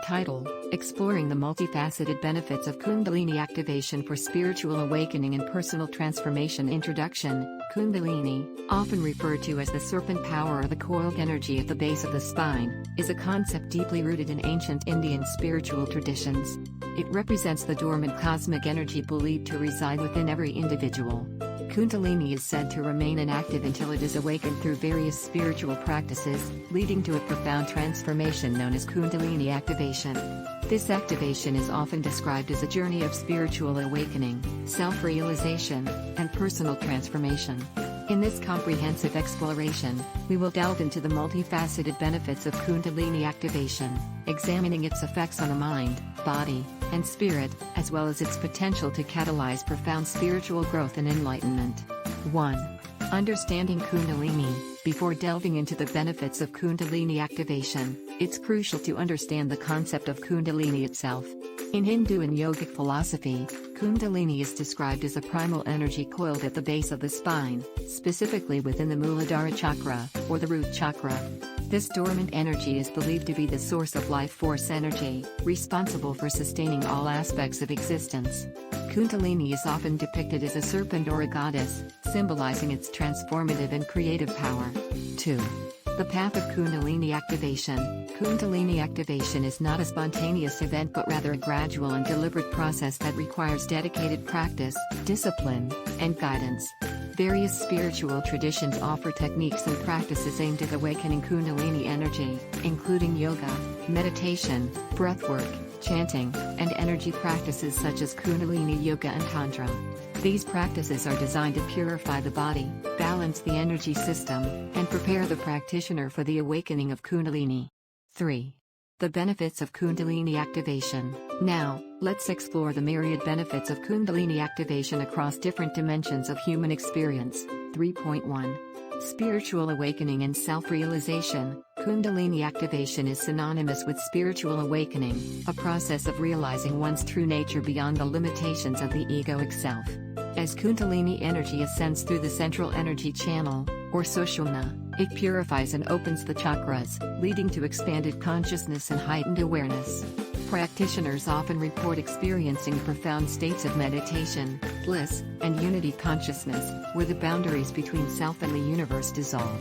Title: Exploring the Multifaceted Benefits of Kundalini Activation for Spiritual Awakening and Personal Transformation. Introduction. Kundalini, often referred to as the serpent power or the coiled energy at the base of the spine, is a concept deeply rooted in ancient Indian spiritual traditions. It represents the dormant cosmic energy believed to reside within every individual. Kundalini is said to remain inactive until it is awakened through various spiritual practices, leading to a profound transformation known as Kundalini Activation. This activation is often described as a journey of spiritual awakening, self-realization, and personal transformation. In this comprehensive exploration, we will delve into the multifaceted benefits of Kundalini Activation, examining its effects on the mind, body, and spirit, as well as its potential to catalyze profound spiritual growth and enlightenment. 1. Understanding Kundalini. Before delving into the benefits of Kundalini Activation, it's crucial to understand the concept of Kundalini itself. In Hindu and yogic philosophy, Kundalini is described as a primal energy coiled at the base of the spine, specifically within the Muladhara chakra, or the root chakra. This dormant energy is believed to be the source of life force energy, responsible for sustaining all aspects of existence. Kundalini is often depicted as a serpent or a goddess, symbolizing its transformative and creative power. 2. The path of Kundalini Activation. Kundalini Activation is not a spontaneous event but rather a gradual and deliberate process that requires dedicated practice, discipline, and guidance. Various spiritual traditions offer techniques and practices aimed at awakening Kundalini energy, including yoga, meditation, breathwork, chanting, and energy practices such as Kundalini Yoga and Tantra. These practices are designed to purify the body, balance the energy system, and prepare the practitioner for the awakening of Kundalini. 3. The benefits of Kundalini Activation. Now, let's explore the myriad benefits of Kundalini Activation across different dimensions of human experience. 3.1. Spiritual awakening and self-realization. Kundalini Activation is synonymous with spiritual awakening, a process of realizing one's true nature beyond the limitations of the egoic self. As Kundalini energy ascends through the central energy channel, or Sushumna, it purifies and opens the chakras, leading to expanded consciousness and heightened awareness. Practitioners often report experiencing profound states of meditation, bliss, and unity consciousness, where the boundaries between self and the universe dissolve.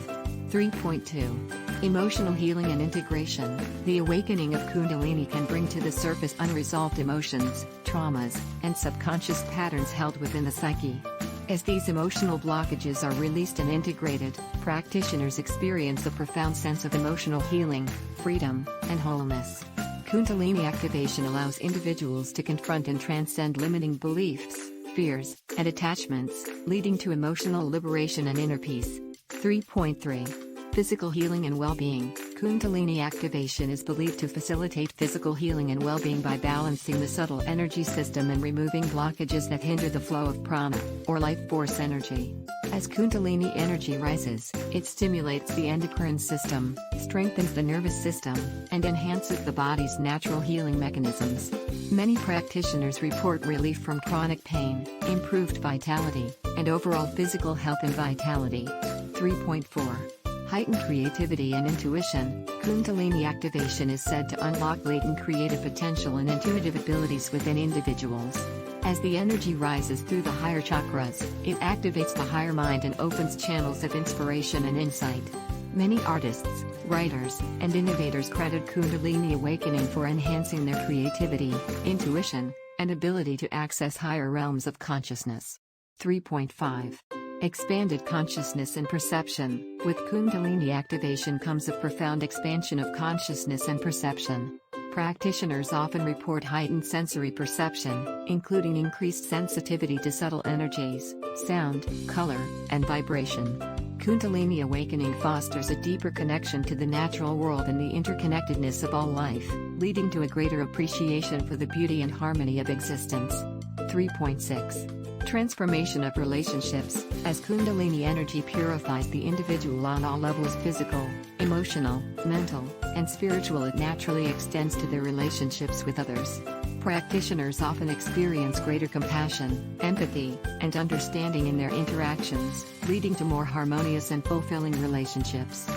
3.2. Emotional healing and integration. The awakening of Kundalini can bring to the surface unresolved emotions, traumas, and subconscious patterns held within the psyche. As these emotional blockages are released and integrated, practitioners experience a profound sense of emotional healing, freedom, and wholeness. Kundalini Activation allows individuals to confront and transcend limiting beliefs, fears, and attachments, leading to emotional liberation and inner peace. 3.3. Physical healing and well-being. Kundalini Activation is believed to facilitate physical healing and well-being by balancing the subtle energy system and removing blockages that hinder the flow of prana, or life force energy. As Kundalini energy rises, it stimulates the endocrine system, strengthens the nervous system, and enhances the body's natural healing mechanisms. Many practitioners report relief from chronic pain, improved vitality, and overall physical health and vitality. 3.4. Heightened creativity and intuition. Kundalini Activation is said to unlock latent creative potential and intuitive abilities within individuals. As the energy rises through the higher chakras, it activates the higher mind and opens channels of inspiration and insight. Many artists, writers, and innovators credit Kundalini awakening for enhancing their creativity, intuition, and ability to access higher realms of consciousness. 3.5. Expanded consciousness and perception. With Kundalini Activation comes a profound expansion of consciousness and perception. Practitioners often report heightened sensory perception, including increased sensitivity to subtle energies, sound, color, and vibration. Kundalini awakening fosters a deeper connection to the natural world and the interconnectedness of all life, leading to a greater appreciation for the beauty and harmony of existence. 3.6. Transformation of relationships. As Kundalini energy purifies the individual on all levels, physical, emotional, mental, and spiritual, it naturally extends to their relationships with others. Practitioners often experience greater compassion, empathy, and understanding in their interactions, leading to more harmonious and fulfilling relationships.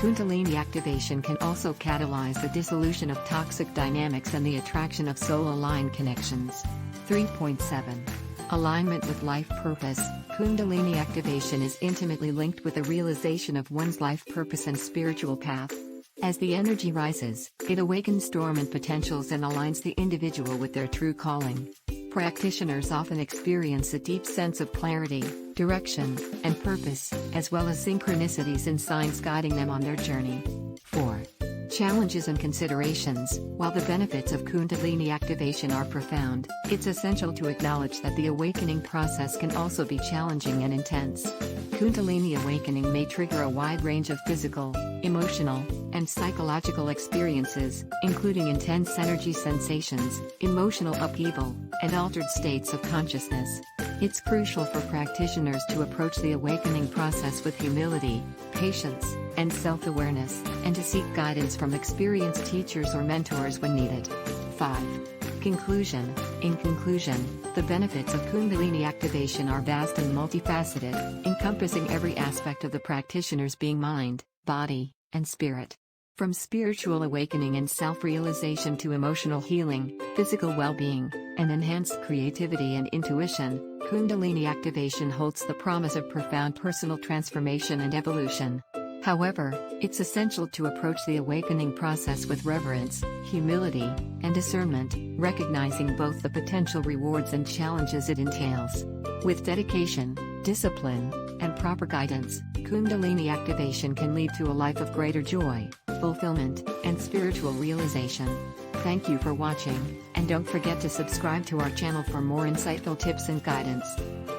Kundalini activation can also catalyze the dissolution of toxic dynamics and the attraction of soul-aligned connections. 3.7. Alignment with life purpose. Kundalini activation is intimately linked with the realization of one's life purpose and spiritual path. As the energy rises, it awakens dormant potentials and aligns the individual with their true calling. Practitioners often experience a deep sense of clarity, direction, and purpose, as well as synchronicities and signs guiding them on their journey. 4. Challenges and considerations. While the benefits of Kundalini activation are profound, it's essential to acknowledge that the awakening process can also be challenging and intense. Kundalini awakening may trigger a wide range of physical, emotional, and psychological experiences, including intense energy sensations, emotional upheaval, and altered states of consciousness. It's crucial for practitioners to approach the awakening process with humility, patience, and self-awareness, and to seek guidance from experienced teachers or mentors when needed. 5. Conclusion. In conclusion, the benefits of Kundalini activation are vast and multifaceted, encompassing every aspect of the practitioner's being, mind, body, and spirit. From spiritual awakening and self-realization to emotional healing, physical well-being, and enhanced creativity and intuition, Kundalini activation holds the promise of profound personal transformation and evolution. However, it's essential to approach the awakening process with reverence, humility, and discernment, recognizing both the potential rewards and challenges it entails. With dedication, discipline, and proper guidance, Kundalini activation can lead to a life of greater joy, fulfillment, and spiritual realization. Thank you for watching, and don't forget to subscribe to our channel for more insightful tips and guidance.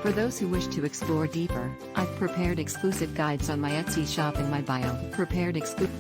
For those who wish to explore deeper, I've prepared exclusive guides on my Etsy shop in my bio. Prepared exclusive